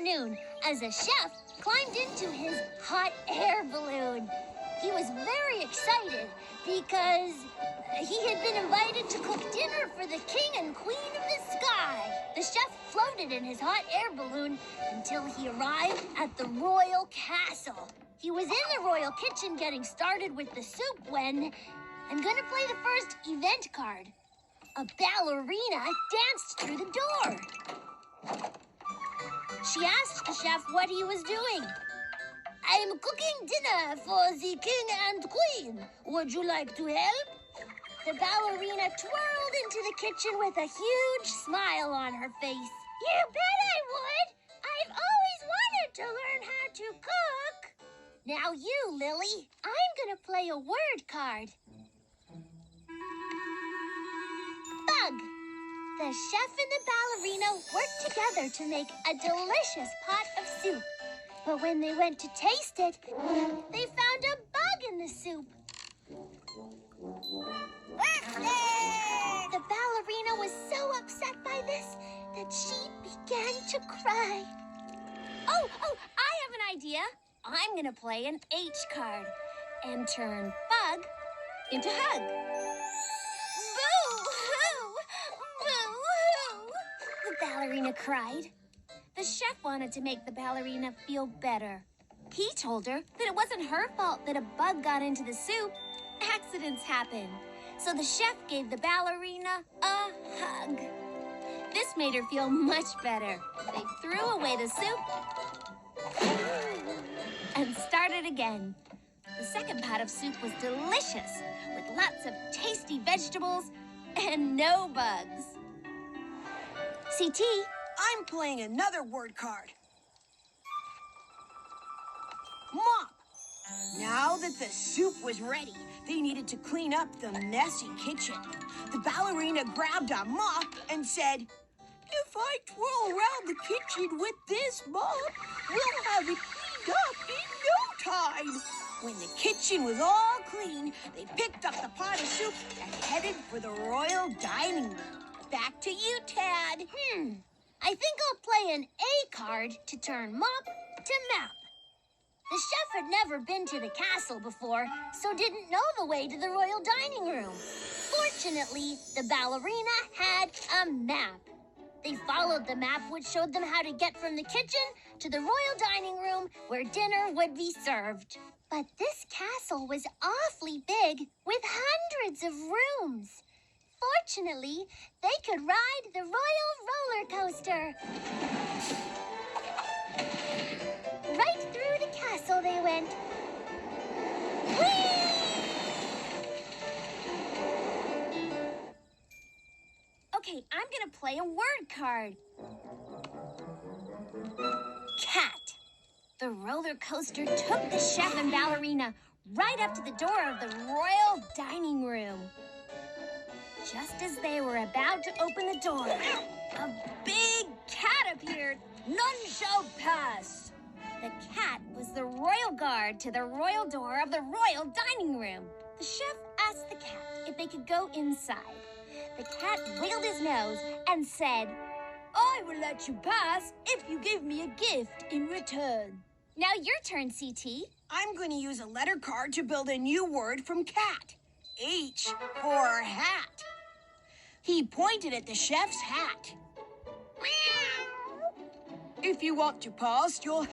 afternoon as a chef climbed into his hot air balloon. He was very excited because he had been invited to cook dinner for the king and queen of the sky. The chef floated in his hot air balloon until he arrived at the royal castle. He was in the royal kitchen getting started with the soup when I'm gonna play the first event card. A ballerina danced through the door. She asked the chef what he was doing. I'm cooking dinner for the king and queen. Would you like to help? The ballerina twirled into the kitchen with a huge smile on her face. You bet I would! I've always wanted to learn how to cook. Now you, Lily. I'm gonna play a word card. Bug. The chef and the ballerina worked together to make a delicious pot of soup. But when they went to taste it, they found a bug in the soup. The ballerina was so upset by this that she began to cry. Oh, I have an idea. I'm going to play an H card and turn bug into hug. Boo-hoo! Boo-hoo! The ballerina cried. The chef wanted to make the ballerina feel better. He told her that it wasn't her fault that a bug got into the soup. Accidents happen. So the chef gave the ballerina a hug. This made her feel much better. They threw away the soup and started again. The second pot of soup was delicious, with lots of tasty vegetables and no bugs. CT, I'm playing another word card. Mop. Now that the soup was ready, they needed to clean up the messy kitchen. The ballerina grabbed a mop and said, "If I twirl around the kitchen with this mop, we'll have it cleaned up in no time." When the kitchen was all clean, they picked up the pot of soup and headed for the royal dining room. Back to you, Tad. I think I'll play an A card to turn mop to map. The chef had never been to the castle before, so didn't know the way to the royal dining room. Fortunately, the ballerina had a map. They followed the map, which showed them how to get from the kitchen to the royal dining room where dinner would be served. But this castle was awfully big with hundreds of rooms. Fortunately, they could ride the royal roller coaster. Right through the castle they went. Whee! Okay, I'm gonna play a word card. Cat. The roller coaster took the chef and ballerina right up to the door of the royal dining room. Just as they were about to open the door, a big cat appeared. None shall pass. The cat was the royal guard to the royal door of the royal dining room. The chef asked the cat if they could go inside. The cat wiggled his nose and said, "I will let you pass if you give me a gift in return." Now your turn, CT. I'm going to use a letter card to build a new word from cat. H for hat. He pointed at the chef's hat. "If you want to pass, you'll